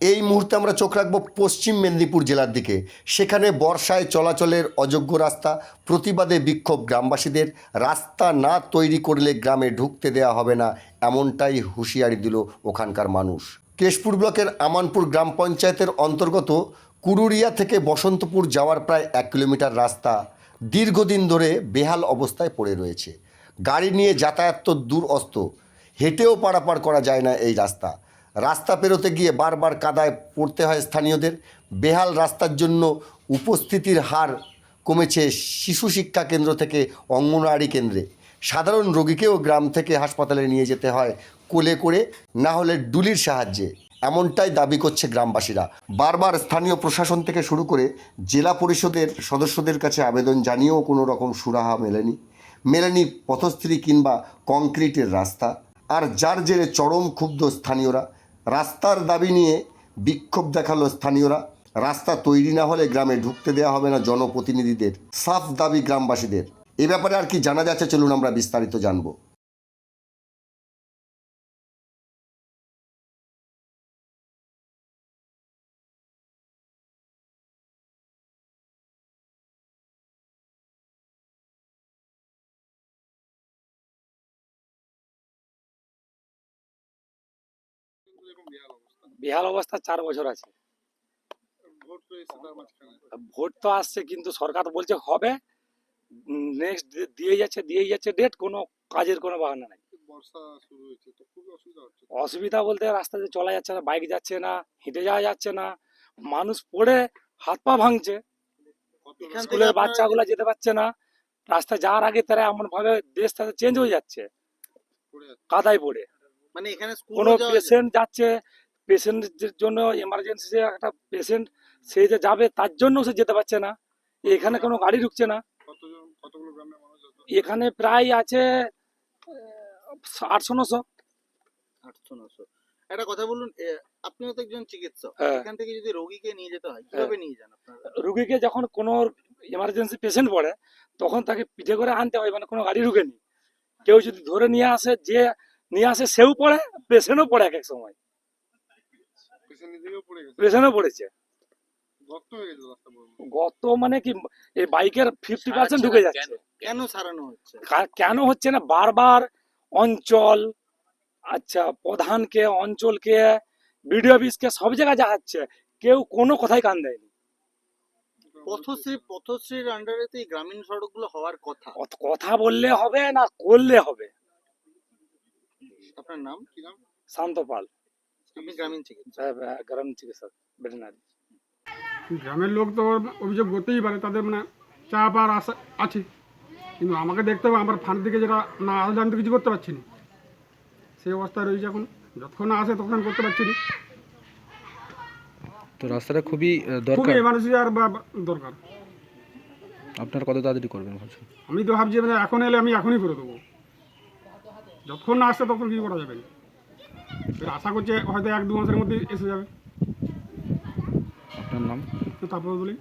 এই মুহূর্তে আমরা চোখ রাখবো পশ্চিম মেদিনীপুর জেলার দিকে। সেখানে বর্ষায় চলাচলের অযোগ্য রাস্তা, প্রতিবাদে বিক্ষোভ গ্রামবাসীদের। রাস্তা না তৈরি করলে গ্রামে ঢুকতে দেওয়া হবে না, এমনটাই হুঁশিয়ারি দিল ওখানকার মানুষ। কেশপুর ব্লকের আমানপুর গ্রাম পঞ্চায়েতের অন্তর্গত কুরুরিয়া থেকে বসন্তপুর যাওয়ার প্রায় 1 কিলোমিটার রাস্তা দীর্ঘদিন ধরে বেহাল অবস্থায় পড়ে রয়েছে। গাড়ি নিয়ে যাতায়াত তো দূরস্থ, হেঁটেও পারাপার করা যায় না এই রাস্তা পেরোতে গিয়ে বারবার কাদায় পড়তে হয় স্থানীয়দের। বেহাল রাস্তার জন্য উপস্থিতির হার কমেছে শিশু শিক্ষা কেন্দ্র থেকে অঙ্গনওয়াড়ি কেন্দ্রে। সাধারণ রোগীকেও গ্রাম থেকে হাসপাতালে নিয়ে যেতে হয় কোলে করে, না হলে ডুলির সাহায্যে, এমনটাই দাবি করছে গ্রামবাসীরা। বারবার স্থানীয় প্রশাসন থেকে শুরু করে জেলা পরিষদের সদস্যদের কাছে আবেদন জানিয়েও কোনো রকম সুরাহা মেলেনি পথশ্রী কিংবা কংক্রিটের রাস্তা। আর যার জেরে চরম ক্ষুব্ধ স্থানীয়রা। রাস্তার দাবি নিয়ে বিক্ষোভ দেখালো স্থানীয়রা। রাস্তা তৈরি না হলে গ্রামে ঢুকতে দেওয়া হবে না জনপ্রতিনিধিদের, সাফ দাবি গ্রামবাসীদের। এ ব্যাপারে আর কি জানা যাচ্ছে, চলুন আমরা বিস্তারিত জানবো। বেহাল অবস্থা 4 বছর আছে। ভোট তো আসছে, কিন্তু সরকার বলছে হবে, নেক্সট দিয়ে যাচ্ছে ডেট, কোনো কাজের কোনো বাহানা নাই। অসুবিধা বলতে রাস্তাতে চলা যাচ্ছে না, বাইক যাচ্ছে না, হেঁটে যাওয়া যাচ্ছে না, মানুষ পড়ে হাত পা ভাঙছে। স্কুলের বাচ্চাগুলো যেতে পারছে না, রাস্তা যাওয়ার আগে তারা এমন ভাবে দেশ তাদের চেঞ্জ হয়ে যাচ্ছে কাদায় পড়ে। মানে এখানে কোনো পেশেন্ট যাচ্ছে, পেশেন্টের জন্য এমার্জেন্সি একটা পেশেন্ট, সে যে যাবে তার জন্য সে যেতে পারছে না। এখানে কোনো গাড়ি ঢুকছে না। এখানে প্রায় আছে 800-900। একটা কথা বলুন, আপনিও তো একজন চিকিৎসক, হ্যাঁ। এখান থেকে যদি রোগীকে নিয়ে যেতে হয় কিভাবে নিয়ে যান আপনারা? রুগীকে যখন কোনো এমার্জেন্সি পেশেন্ট পড়ে তখন তাকে পিঠে করে আনতে হয়, মানে কোনো গাড়ি ঢুকেনি। কেউ যদি ধরে নিয়ে আসে, যে নিয়ে আসে সেও পড়ে, পেশেন্টও পড়ে, এক এক সময় পেশেন্টও পড়েছে। গত মানে কি, এই বাইকের 50% ঢুকে যাচ্ছে। কেন সারানো হচ্ছে? কেন হচ্ছে না, বারবার অঞ্চল, আচ্ছা প্রধানকে, অঞ্চলকে, বিডিও অফিসকে, সব জায়গায় যাচ্ছে, কেউ কোনো কথাই কান দেয়নি। পথশ্রীর আন্ডারে তো এই গ্রামীণ সড়কগুলো হওয়ার কথা। কথা বললে হবে না, করলে হবে। আপনার নাম কি? নাম শান্ত পাল। আপনি গ্রামীণ চিকিৎসক? গ্রামীণ চিকিৎসক, ভেটেরিনারি। গ্রামের লোক তো অভিযোগ করতেই পারে, তাদের মানে চাপ আর আশা আছে, কিন্তু আমাকে দেখতে হবে আমার ফান্ড থেকে যেটা না আসলে আমি তো কিছু করতে পারছি না। সেই অবস্থায় রয়েছে এখন, যতক্ষণ না আসে তখন করতে পারছি না। তো রাস্তাটা খুবই খুবই দরকার। এমার্জেন্সি আর দরকার। আপনারা কত তাড়াতাড়ি করবেন ভাবছেন? আমি তো ভাবছি মানে এখন এলে আমি এখনই করে দেবো, যতক্ষণ না আসছে তখন কিছু করা যাবে না। এবার আশা করছি হয়তো 1-2 মাসের মধ্যে এসে যাবে। আপনার নাম? তো তারপরে বলি